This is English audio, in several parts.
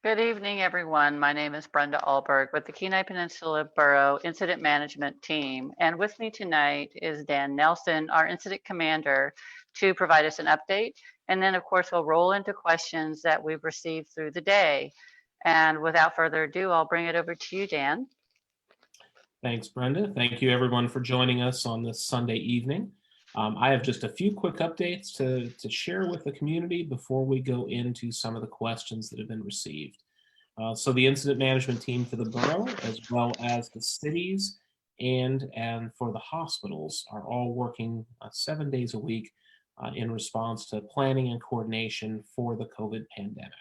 Good evening, everyone. My name is Brenda Ahlberg with the Kenai Peninsula Borough Incident Management Team. And with me tonight is Dan Nelson, our incident commander, to provide us an update. And then, of course, we'll roll into questions that we've received through the day. And without further ado, I'll bring it over to you, Dan. Thanks, Brenda. Thank you, everyone, for joining us on this Sunday evening. I have just a few quick updates to share with the community before we go into some of the questions that have been received. So the incident management team for the borough, as well as the cities and for the hospitals, are all working 7 days a week in response to planning and coordination for the COVID pandemic.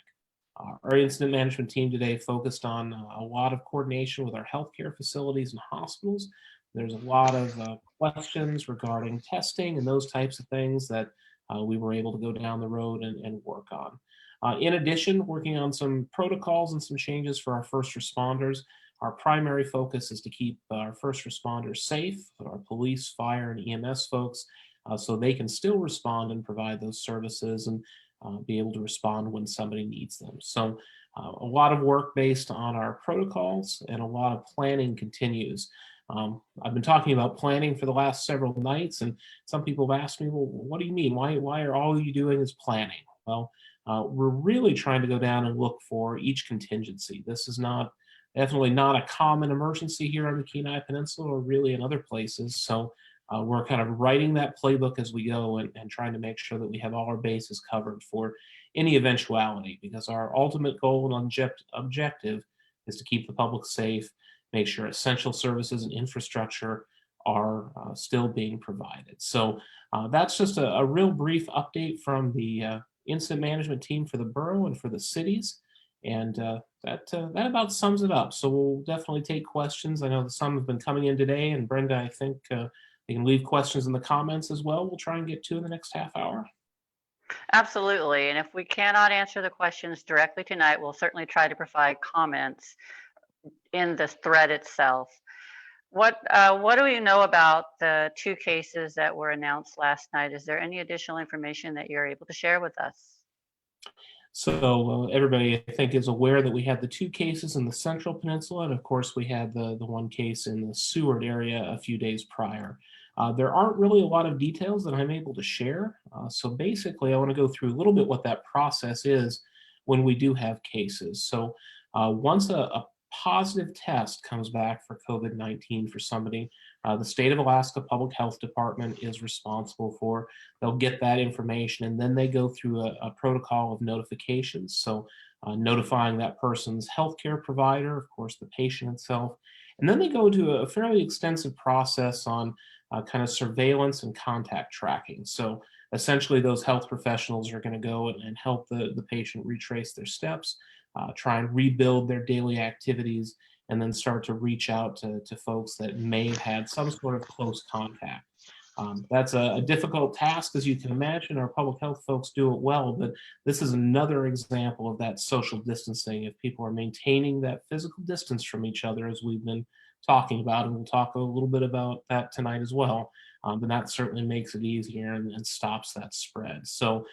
Our incident management team today focused on a lot of coordination with our healthcare facilities and hospitals. There's a lot of questions regarding testing and those types of things that we were able to go down the road and work on. In addition, working on some protocols and some changes for our first responders. Our primary focus is to keep our first responders safe, our police, fire, and EMS folks, so they can still respond and provide those services and be able to respond when somebody needs them. So a lot of work based on our protocols and a lot of planning continues. I've been talking about planning for the last several nights, and some people have asked me, well, what do you mean? Why are all you doing is planning? Well, we're really trying to go down and look for each contingency. This is definitely not a common emergency here on the Kenai Peninsula or really in other places. So we're kind of writing that playbook as we go and trying to make sure that we have all our bases covered for any eventuality, because our ultimate goal and objective is to keep the public safe, make sure essential services and infrastructure are still being provided. So that's just a real brief update from the incident management team for the borough and for the cities. And that about sums it up. So we'll definitely take questions. I know that some have been coming in today, and Brenda, I think you can leave questions in the comments as well. We'll try and get to in the next half hour. Absolutely. And if we cannot answer the questions directly tonight, we'll certainly try to provide comments in the thread itself. What do we know about the 2 cases that were announced last night? Is there any additional information that you're able to share with us? So everybody, I think, is aware that we had the 2 cases in the Central Peninsula, and of course we had the 1 case in the Seward area a few days prior. There aren't really a lot of details that I'm able to share. So basically, I want to go through a little bit what that process is when we do have cases. So once a positive test comes back for COVID-19 for somebody, the state of Alaska Public Health Department is responsible for. They'll get that information, and then they go through a protocol of notifications. So notifying that person's healthcare provider, of course, the patient itself. And then they go to a fairly extensive process on kind of surveillance and contact tracking. So essentially, those health professionals are going to go and help the patient retrace their steps, try and rebuild their daily activities, and then start to reach out to folks that may have had some sort of close contact. That's a difficult task, as you can imagine. Our public health folks do it well, but this is another example of that social distancing. If people are maintaining that physical distance from each other, as we've been talking about, and we'll talk a little bit about that tonight as well, then that certainly makes it easier and stops that spread. So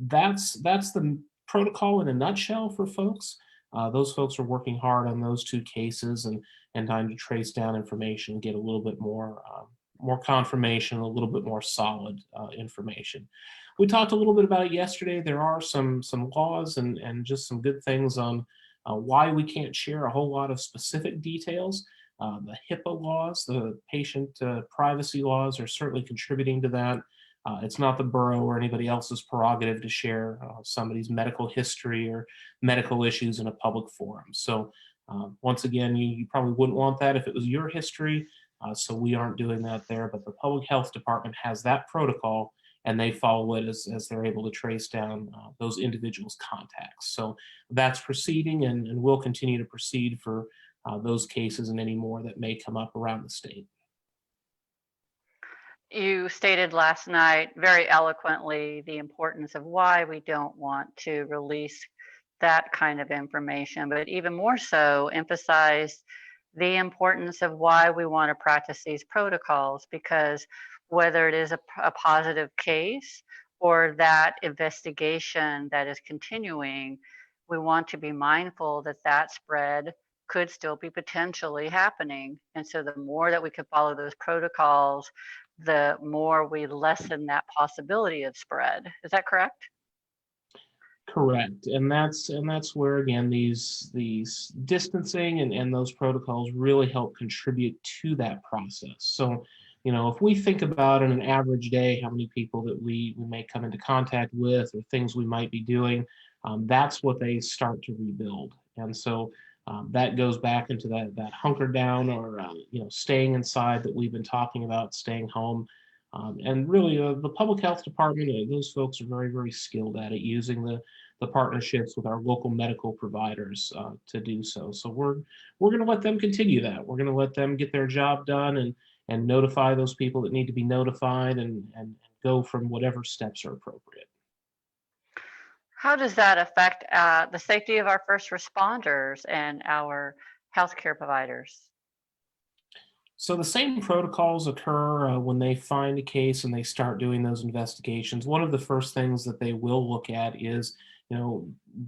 that's the protocol in a nutshell for folks. Those folks are working hard on those 2 cases and trying to trace down information and get a little bit more confirmation, a little bit more solid information. We talked a little bit about it yesterday. There are some laws and just some good things on why we can't share a whole lot of specific details. The HIPAA laws, the patient privacy laws, are certainly contributing to that. It's not the borough or anybody else's prerogative to share somebody's medical history or medical issues in a public forum. So once again, you probably wouldn't want that if it was your history. So we aren't doing that there, but the public health department has that protocol, and they follow it as they're able to trace down those individuals' contacts. So that's proceeding and will continue to proceed for those cases and any more that may come up around the state. You stated last night very eloquently the importance of why we don't want to release that kind of information, but even more so emphasized the importance of why we want to practice these protocols, because whether it is a positive case or that investigation that is continuing, we want to be mindful that that spread could still be potentially happening. And so the more that we could follow those protocols, the more we lessen that possibility of spread. Is that correct? Correct, and that's where again these distancing and those protocols really help contribute to that process. So, if we think about in an average day how many people that we may come into contact with or things we might be doing, that's what they start to rebuild. And so that goes back into that hunker down or staying inside that we've been talking about, staying home. And really, the public health department, those folks are very, very skilled at it, using the partnerships with our local medical providers to do so. So we're going to let them continue that. We're going to let them get their job done and notify those people that need to be notified and go from whatever steps are appropriate. How does that affect the safety of our first responders and our healthcare providers? So the same protocols occur when they find a case and they start doing those investigations. One of the first things that they will look at is,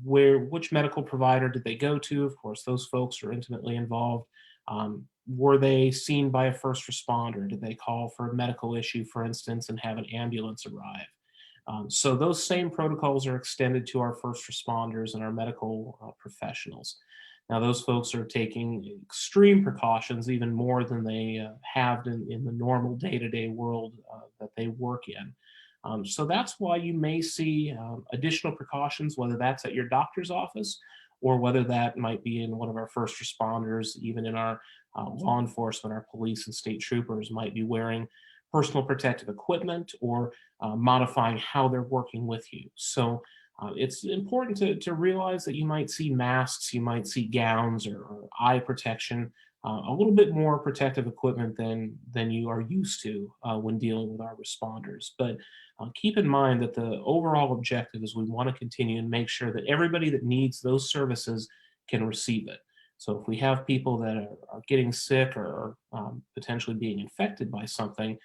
which medical provider did they go to? Of course, those folks are intimately involved. Were they seen by a first responder? Did they call for a medical issue, for instance, and have an ambulance arrive? So those same protocols are extended to our first responders and our medical professionals. Now, those folks are taking extreme precautions, even more than they have in the normal day-to-day world that they work in. So that's why you may see additional precautions, whether that's at your doctor's office or whether that might be in one of our first responders, even in our law enforcement, our police and state troopers might be wearing personal protective equipment or modifying how they're working with you. So it's important to realize that you might see masks, you might see gowns or eye protection, a little bit more protective equipment than you are used to when dealing with our responders. But keep in mind that the overall objective is we want to continue and make sure that everybody that needs those services can receive it. So if we have people that are getting sick or potentially being infected by something,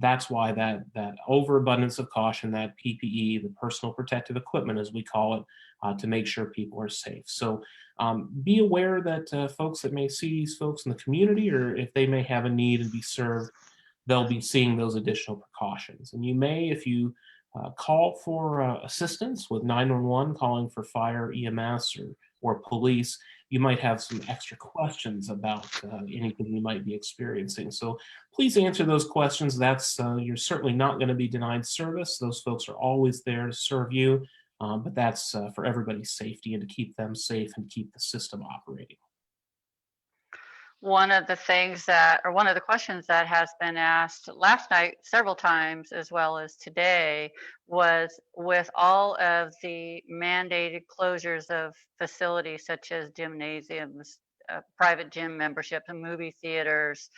that's why that overabundance of caution, that PPE, the personal protective equipment, as we call it, to make sure people are safe. So be aware that folks that may see these folks in the community, or if they may have a need and be served, they'll be seeing those additional precautions. And you may, if you call for assistance with 911, calling for fire, EMS, or police, you might have some extra questions about anything you might be experiencing. So please answer those questions. That's you're certainly not going to be denied service. Those folks are always there to serve you, but that's for everybody's safety and to keep them safe and keep the system operating. One of the things that, or one of the questions that has been asked last night several times, as well as today, was with all of the mandated closures of facilities such as gymnasiums, private gym membership, and movie theaters,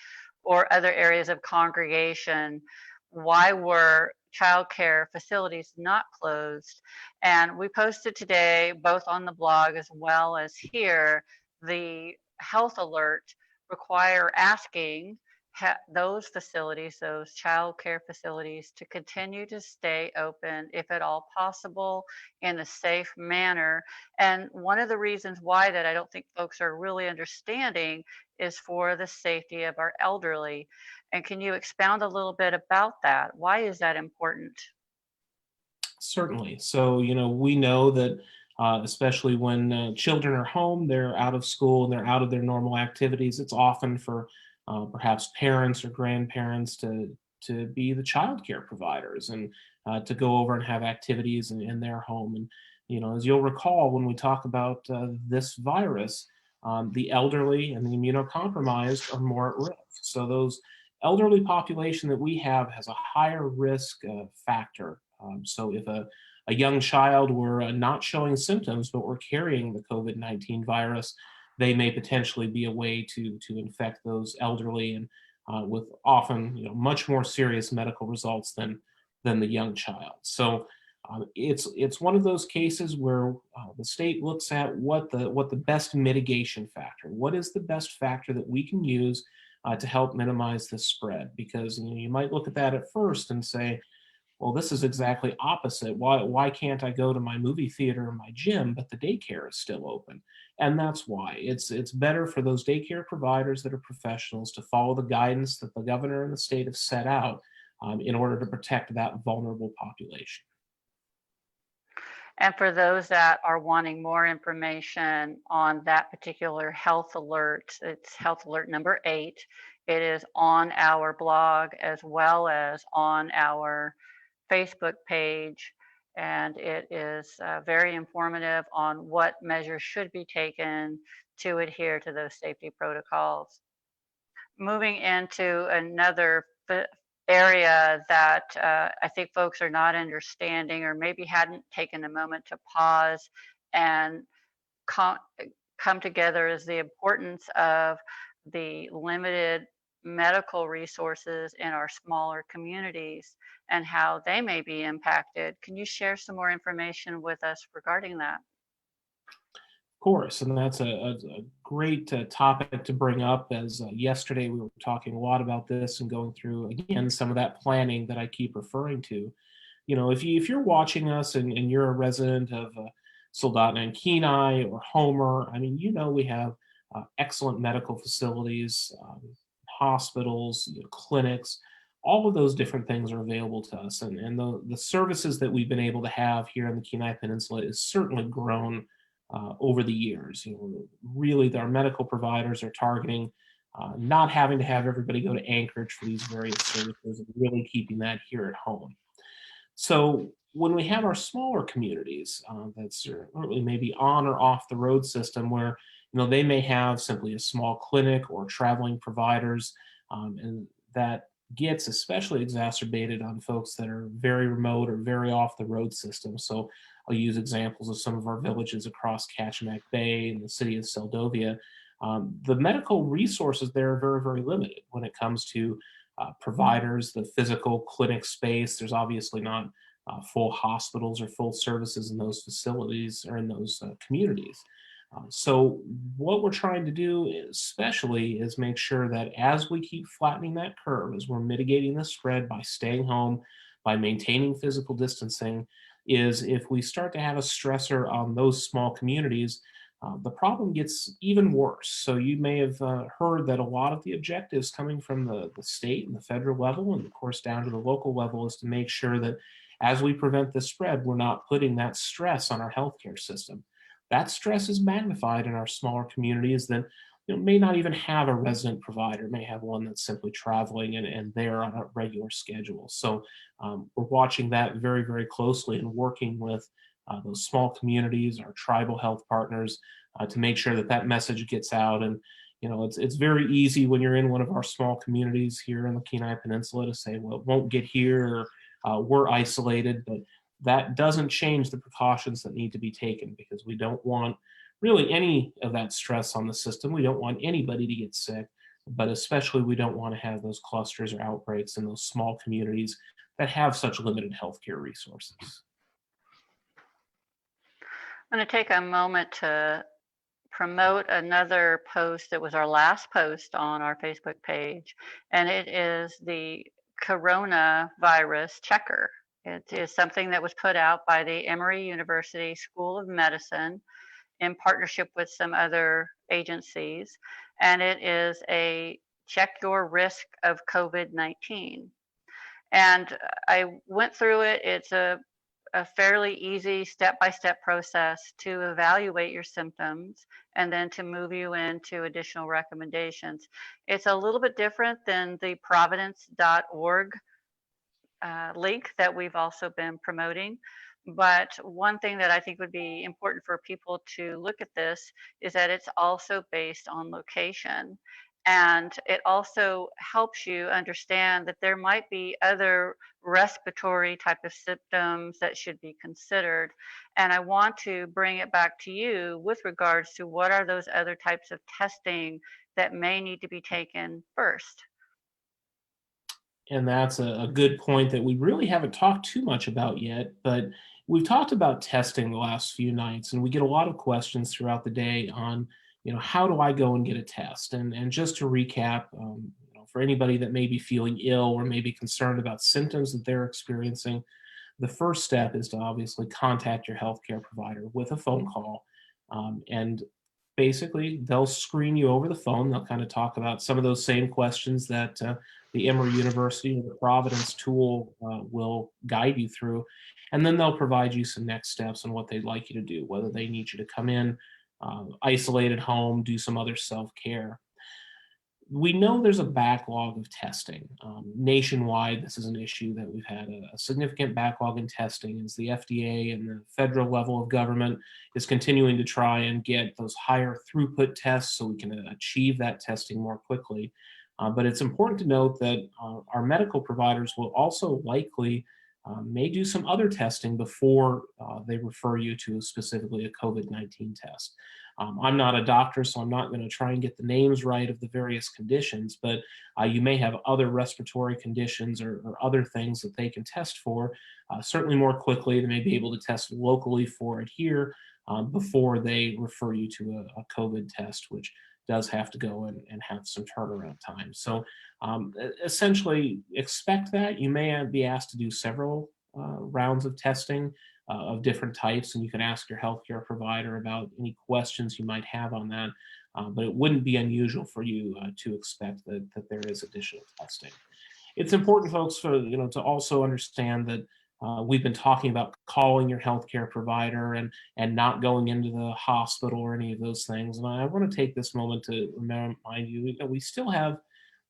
or other areas of congregation, why were childcare facilities not closed? And we posted today, both on the blog as well as here, the health alert require asking those facilities, those child care facilities, to continue to stay open if at all possible in a safe manner. And one of the reasons why that I don't think folks are really understanding is for the safety of our elderly. And can you expound a little bit about that? Why is that important? Certainly. So, we know that especially when children are home, they're out of school and they're out of their normal activities. It's often for perhaps parents or grandparents to be the child care providers and to go over and have activities in their home. And, as you'll recall, when we talk about this virus, the elderly and the immunocompromised are more at risk. So those elderly population that we have has a higher risk factor. So if a young child were not showing symptoms but were carrying the COVID-19 virus, they may potentially be a way to infect those elderly and with often much more serious medical results than the young child. So it's one of those cases where the state looks at what the best mitigation factor, what is the best factor that we can use to help minimize the spread, because you might look at that at first and say, Well, this is exactly opposite. Why can't I go to my movie theater or my gym, but the daycare is still open? And that's why it's better for those daycare providers that are professionals to follow the guidance that the governor and the state have set out in order to protect that vulnerable population. And for those that are wanting more information on that particular health alert, it's health alert number 8. It is on our blog as well as on our Facebook page. And it is very informative on what measures should be taken to adhere to those safety protocols. Moving into another area that I think folks are not understanding or maybe hadn't taken a moment to pause and come, come together is the importance of the limited medical resources in our smaller communities and how they may be impacted. Can you share some more information with us regarding that? Course, and that's a great topic to bring up. As yesterday we were talking a lot about this and going through again some of that planning that I keep referring to. You know, if you're watching us and you're a resident of Soldotna and Kenai or Homer, I mean, you know, we have excellent medical facilities, hospitals, clinics. All of those different things are available to us, and the services that we've been able to have here in the Kenai Peninsula is certainly grown over the years. You know, really, our medical providers are targeting not having to have everybody go to Anchorage for these various services, and really keeping that here at home. So when we have our smaller communities that's really maybe on or off the road system, where they may have simply a small clinic or traveling providers, and that gets especially exacerbated on folks that are very remote or very off the road system. So I'll use examples of some of our villages across Kachemak Bay and the city of Seldovia. The medical resources there are very, very limited when it comes to providers, the physical clinic space. There's obviously not full hospitals or full services in those facilities or in those communities. So what we're trying to do especially is make sure that as we keep flattening that curve, as we're mitigating the spread by staying home, by maintaining physical distancing, is if we start to have a stressor on those small communities, the problem gets even worse. So you may have heard that a lot of the objectives coming from the state and the federal level, and of course down to the local level, is to make sure that as we prevent the spread, we're not putting that stress on our healthcare system. That stress is magnified in our smaller communities that may not even have a resident provider, may have one that's simply traveling and there on a regular schedule. So we're watching that very, very closely and working with those small communities, our tribal health partners, to make sure that that message gets out. And it's very easy when you're in one of our small communities here in the Kenai Peninsula to say, well, it won't get here, or we're isolated, but that doesn't change the precautions that need to be taken, because we don't want really any of that stress on the system. We don't want anybody to get sick, but especially we don't want to have those clusters or outbreaks in those small communities that have such limited healthcare resources. I'm going to take a moment to promote another post that was our last post on our Facebook page, and it is the coronavirus checker. It is something that was put out by the Emory University School of Medicine in partnership with some other agencies, and it is a check your risk of COVID-19. And I went through it. It's a fairly easy step-by-step process to evaluate your symptoms and then to move you into additional recommendations. It's a little bit different than the providence.org link that we've also been promoting. But one thing that I think would be important for people to look at this is that it's also based on location. And it also helps you understand that there might be other respiratory type of symptoms that should be considered. And I want to bring it back to you with regards to what are those other types of testing that may need to be taken first. And that's a good point that we really haven't talked too much about yet, but we've talked about testing the last few nights, and we get a lot of questions throughout the day on, how do I go and get a test? And just to recap, for anybody that may be feeling ill or may be concerned about symptoms that they're experiencing, the first step is to obviously contact your healthcare provider with a phone call. And basically, they'll screen you over the phone. They'll kind of talk about some of those same questions that the Emory University or the Providence tool will guide you through. And then they'll provide you some next steps on what they'd like you to do, whether they need you to come in, isolate at home, do some other self-care. We know there's a backlog of testing. Nationwide, this is an issue that we've had a significant backlog in testing as the FDA and the federal level of government is continuing to try and get those higher throughput tests so we can achieve that testing more quickly. But it's important to note that our medical providers will also likely may do some other testing before they refer you to specifically a COVID-19 test. I'm not a doctor, so I'm not going to try and get the names right of the various conditions, but you may have other respiratory conditions or other things that they can test for, certainly more quickly. They may be able to test locally for it here before they refer you to a COVID test, which does have to go and have some turnaround time. So essentially expect that. You may be asked to do several rounds of testing of different types, and you can ask your healthcare provider about any questions you might have on that. But it wouldn't be unusual for you to expect that there is additional testing. It's important, folks, to also understand that we've been talking about calling your healthcare provider and not going into the hospital or any of those things. And I want to take this moment to remind you that we still have,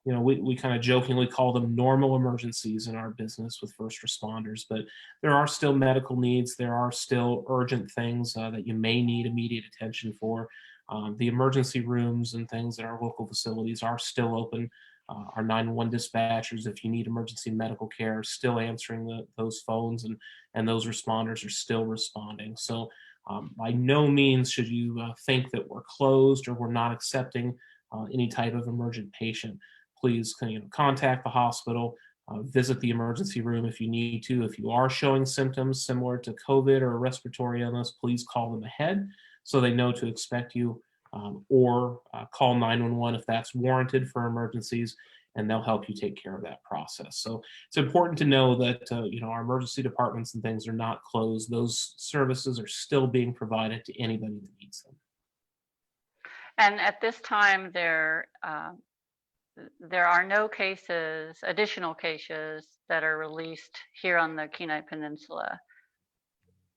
we kind of jokingly call them normal emergencies in our business with first responders, but there are still medical needs. There are still urgent things that you may need immediate attention for. The emergency rooms and things at our local facilities are still open. Our 911 dispatchers, if you need emergency medical care, are still answering those phones, and those responders are still responding. So by no means should you think that we're closed or we're not accepting any type of emergent patient. Please contact the hospital, visit the emergency room if you need to. If you are showing symptoms similar to COVID or a respiratory illness, please call them ahead so they know to expect you, or call 911 if that's warranted for emergencies, and they'll help you take care of that process. So it's important to know that our emergency departments and things are not closed. Those services are still being provided to anybody that needs them. And at this time, there are no additional cases that are released here on the Kenai Peninsula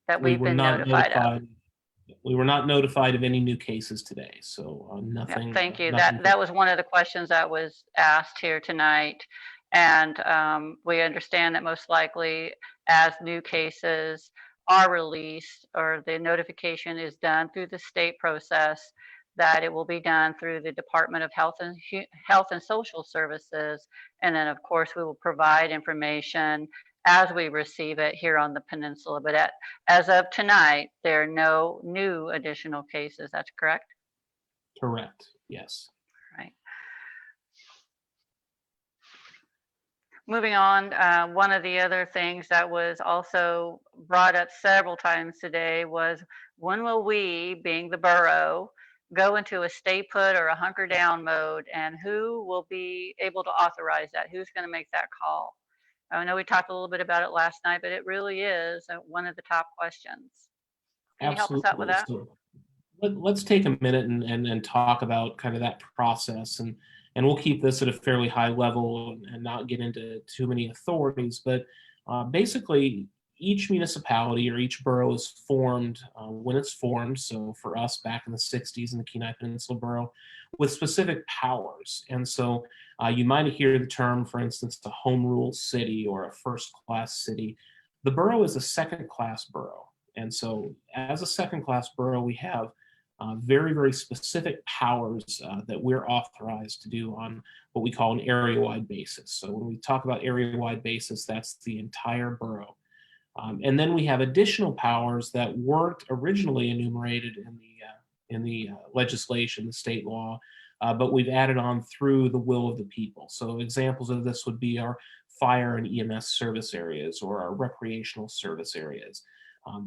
that we've been notified of. We were not notified of any new cases today, so nothing. Yeah, thank you. That was one of the questions that was asked here tonight, and we understand that most likely, as new cases are released or the notification is done through the state process, that it will be done through the Department of Health and Social Services, and then of course we will provide information as we receive it here on the peninsula. But as of tonight, there are no new additional cases. That's correct? Correct, yes. Right. Moving on, one of the other things that was also brought up several times today was, when will we, being the borough, go into a stay put or a hunker down mode, and who will be able to authorize that? Who's going to make that call? I know we talked a little bit about it last night, but it really is one of the top questions. Can you help us out with that? So let's take a minute and talk about kind of that process, and we'll keep this at a fairly high level and not get into too many authorities. But basically, each municipality or each borough is formed when it's formed. So for us back in the 60s in the Kenai Peninsula Borough, with specific powers. And so you might hear the term, for instance, a home rule city or a first class city. The borough is a second class borough. And so as a second class borough, we have very, very specific powers that we're authorized to do on what we call an area-wide basis. So when we talk about area-wide basis, that's the entire borough. And then we have additional powers that weren't originally enumerated in the legislation, the state law, but we've added on through the will of the people. So examples of this would be our fire and EMS service areas or our recreational service areas.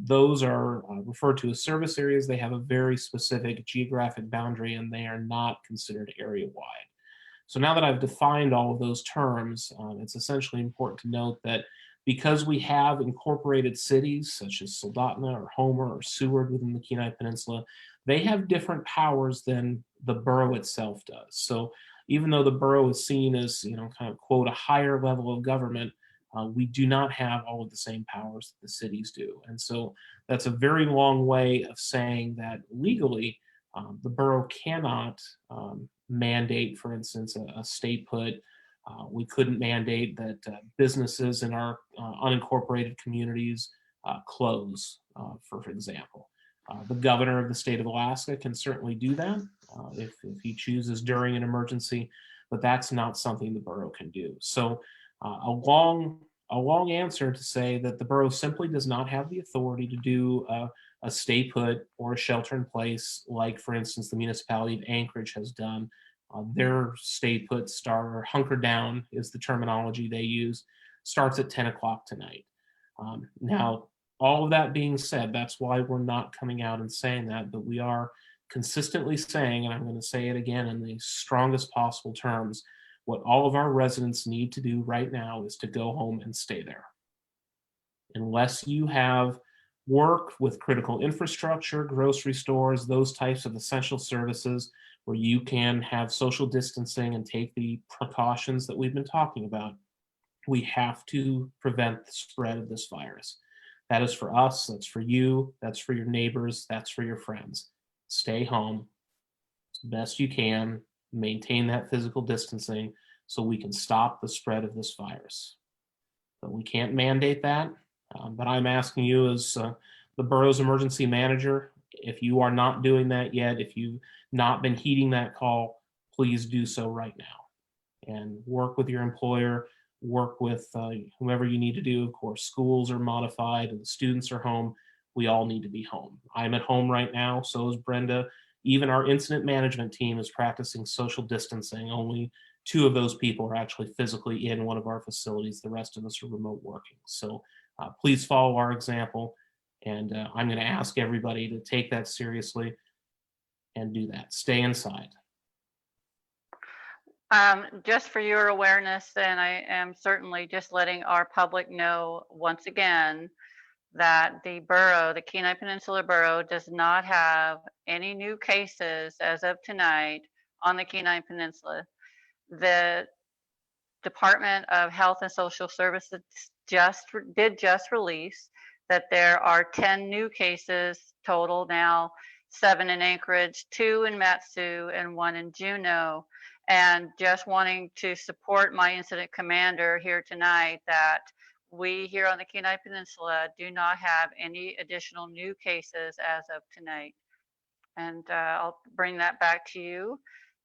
Those are referred to as service areas. They have a very specific geographic boundary, and they are not considered area-wide. So now that I've defined all of those terms, it's essentially important to note that because we have incorporated cities such as Soldotna or Homer or Seward within the Kenai Peninsula, they have different powers than the borough itself does. So even though the borough is seen as, kind of quote, a higher level of government, we do not have all of the same powers that the cities do. And so that's a very long way of saying that legally, the borough cannot mandate, for instance, a stay put. We couldn't mandate that businesses in our unincorporated communities close, for example. The governor of the state of Alaska can certainly do that if he chooses during an emergency, but that's not something the borough can do. So a long answer to say that the borough simply does not have the authority to do a stay put or a shelter in place, like, for instance, the municipality of Anchorage has done. Their stay put or hunker down is the terminology they use, starts at 10 o'clock tonight. Now, all of that being said, that's why we're not coming out and saying that, but we are consistently saying, and I'm going to say it again in the strongest possible terms, what all of our residents need to do right now is to go home and stay there. Unless you have work with critical infrastructure, grocery stores, those types of essential services where you can have social distancing and take the precautions that we've been talking about, we have to prevent the spread of this virus. That is for us, that's for you, that's for your neighbors, that's for your friends. Stay home as best you can, maintain that physical distancing so we can stop the spread of this virus. But we can't mandate that. But I'm asking you as the borough's emergency manager, if you are not doing that yet, if you've not been heeding that call, please do so right now. And work with your employer, work with whomever you need to do. Of course, schools are modified and the students are home. We all need to be home. I'm at home right now, so is Brenda. Even our incident management team is practicing social distancing. Only 2 of those people are actually physically in one of our facilities. The rest of us are remote working. So please follow our example. And I'm going to ask everybody to take that seriously and do that. Stay inside. Just for your awareness, and I am certainly just letting our public know once again that the borough, the Kenai Peninsula Borough, does not have any new cases as of tonight on the Kenai Peninsula. The Department of Health and Social Services did just release that there are 10 new cases total now, 7 in Anchorage, 2 in Matsu, and 1 in Juneau. And just wanting to support my incident commander here tonight that we here on the Kenai Peninsula do not have any additional new cases as of tonight. And I'll bring that back to you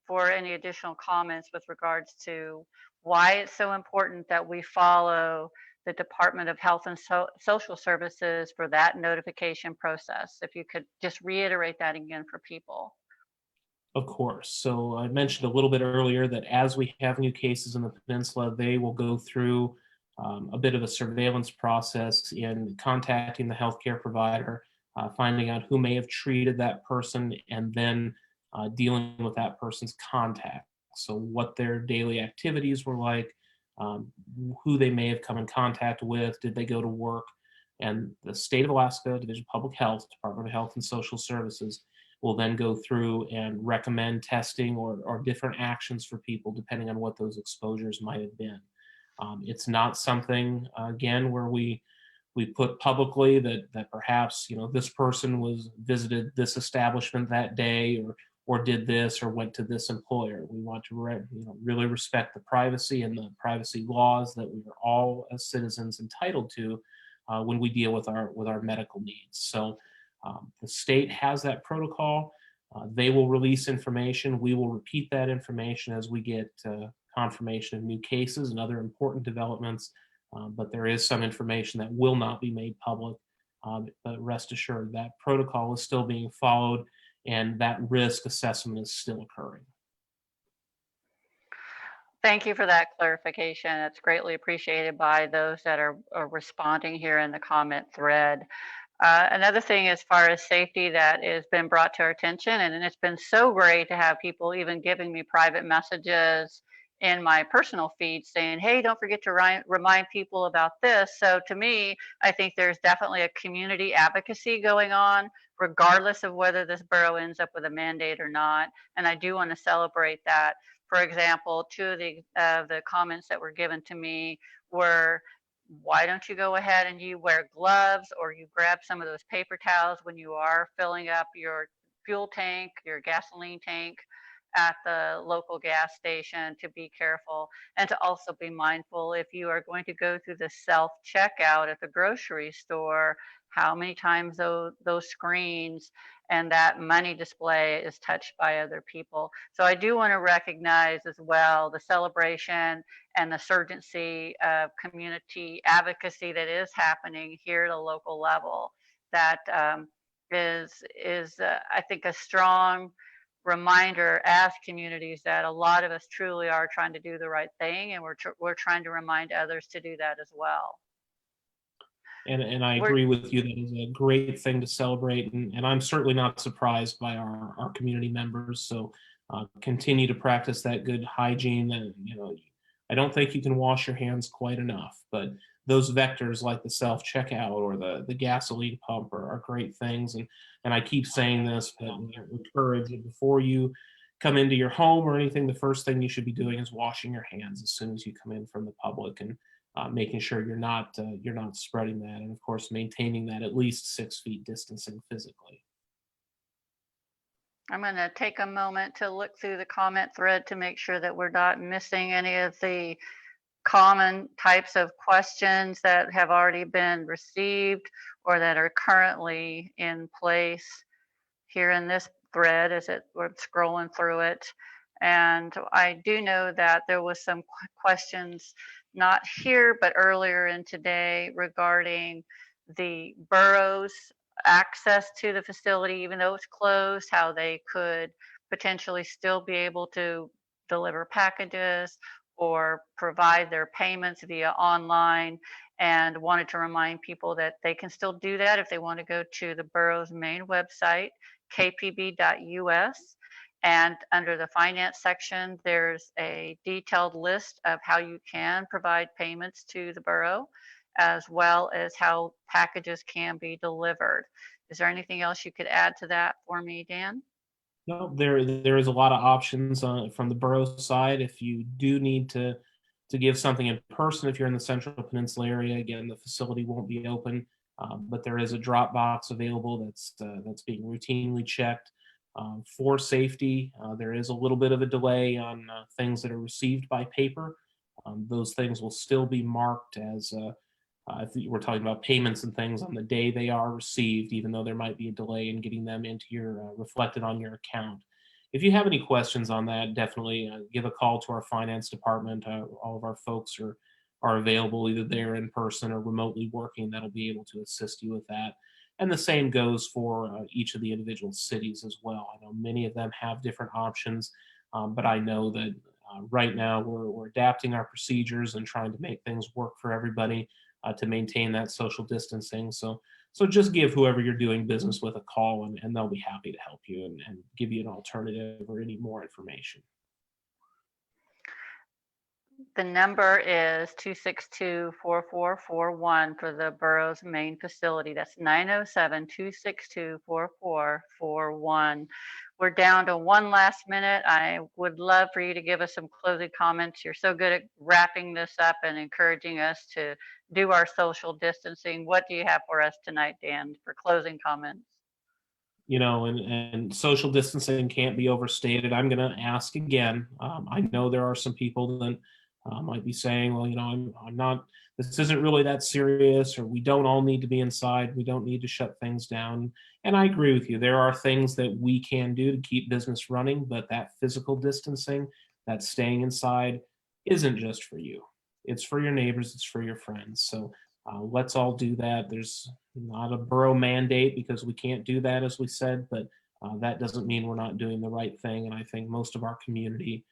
for any additional comments with regards to why it's so important that we follow the Department of Health and Social Services for that notification process. If you could just reiterate that again for people. Of course. So I mentioned a little bit earlier that as we have new cases in the peninsula, they will go through a bit of a surveillance process in contacting the healthcare provider, finding out who may have treated that person, and then dealing with that person's contact. So what their daily activities were like, who they may have come in contact with, did they go to work, and the State of Alaska Division of Public Health, Department of Health and Social Services, will then go through and recommend testing or different actions for people depending on what those exposures might have been. It's not something, again, where we put publicly that perhaps this person was visited this establishment that day or did this or went to this employer. We want to really respect the privacy and the privacy laws that we are all as citizens entitled to when we deal with our medical needs. So the state has that protocol. They will release information. We will repeat that information as we get confirmation of new cases and other important developments. But there is some information that will not be made public. But rest assured that protocol is still being followed and that risk assessment is still occurring. Thank you for that clarification. It's greatly appreciated by those that are responding here in the comment thread. Another thing as far as safety that has been brought to our attention, and it's been so great to have people even giving me private messages in my personal feed saying, hey, don't forget to remind people about this. So to me, I think there's definitely a community advocacy going on, regardless of whether this borough ends up with a mandate or not. And I do want to celebrate that. For example, two of the comments that were given to me were, why don't you go ahead and you wear gloves or you grab some of those paper towels when you are filling up your fuel tank, your gasoline tank at the local gas station, to be careful and to also be mindful if you are going to go through the self checkout at the grocery store, how many times those screens and that money display is touched by other people. So I do want to recognize as well the celebration and the urgency of community advocacy that is happening here at a local level. That is I think a strong reminder as communities that a lot of us truly are trying to do the right thing, and we're trying to remind others to do that as well. And I We're agree with you. That is a great thing to celebrate. And I'm certainly not surprised by our community members. So continue to practice that good hygiene. And, I don't think you can wash your hands quite enough, but those vectors like the self checkout or the gasoline pump are great things. And I keep saying this, but encourage you before you come into your home or anything, the first thing you should be doing is washing your hands as soon as you come in from the public, and making sure you're not spreading that, and of course maintaining that at least 6 feet distancing physically. I'm going to take a moment to look through the comment thread to make sure that we're not missing any of the common types of questions that have already been received or that are currently in place here in this thread as we're scrolling through it. And I do know that there was some questions not here, but earlier in today regarding the boroughs access to the facility, even though it's closed, how they could potentially still be able to deliver packages or provide their payments via online, and wanted to remind people that they can still do that if they want to go to the borough's main website, kpb.us. And under the finance section, there's a detailed list of how you can provide payments to the borough, as well as how packages can be delivered. Is there anything else you could add to that for me, Dan? No, there is a lot of options from the borough side. If you do need to give something in person, if you're in the Central Peninsula area, again, the facility won't be open, but there is a drop box available that's being routinely checked for safety. There is a little bit of a delay on things that are received by paper. Those things will still be marked as if we're talking about payments and things on the day they are received, even though there might be a delay in getting them into your reflected on your account. If you have any questions on that, definitely give a call to our finance department. All of our folks are available either there in person or remotely working. That'll be able to assist you with that. And the same goes for each of the individual cities as well. I know many of them have different options, but I know that right now we're adapting our procedures and trying to make things work for everybody to maintain that social distancing. So just give whoever you're doing business with a call, and they'll be happy to help you and give you an alternative or any more information. The number is 262-4441 for the borough's main facility. That's 907-262-4441. We're down to one last minute. I would love for you to give us some closing comments. You're so good at wrapping this up and encouraging us to do our social distancing. What do you have for us tonight, Dan, for closing comments? And social distancing can't be overstated. I'm going to ask again. I know there are some people that might be saying, well, I'm not, this isn't really that serious, or we don't all need to be inside. We don't need to shut things down. And I agree with you. There are things that we can do to keep business running, but that physical distancing, that staying inside isn't just for you. It's for your neighbors. It's for your friends. So let's all do that. There's not a borough mandate because we can't do that, as we said, but that doesn't mean we're not doing the right thing. And I think most of our community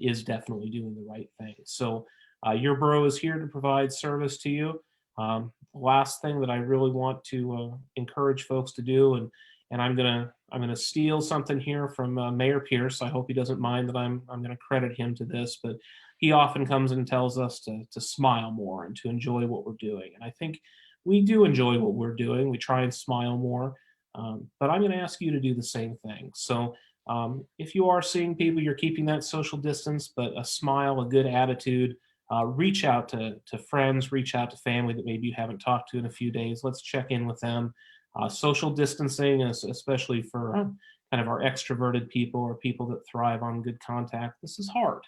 is definitely doing the right thing. So your borough is here to provide service to you. last thing that I really want to encourage folks to do, and I'm gonna steal something here from Mayor Pierce. I hope he doesn't mind that I'm gonna credit him to this, but he often comes and tells us to smile more and to enjoy what we're doing. And I think we do enjoy what we're doing. We try and smile more, but I'm going to ask you to do the same thing. So if you are seeing people, you're keeping that social distance, but a smile, a good attitude. Reach out to friends, reach out to family that maybe you haven't talked to in a few days. Let's check in with them. Social distancing, especially for kind of our extroverted people or people that thrive on good contact, this is hard.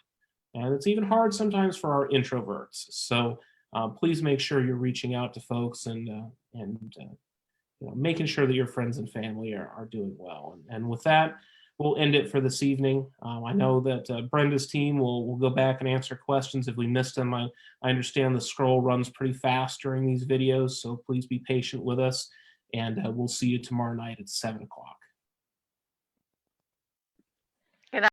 And it's even hard sometimes for our introverts. So please make sure you're reaching out to folks and making sure that your friends and family are doing well. And with that, we'll end it for this evening. I know that Brenda's team will go back and answer questions if we missed them. I understand the scroll runs pretty fast during these videos, so please be patient with us. And we'll see you tomorrow night at 7 o'clock.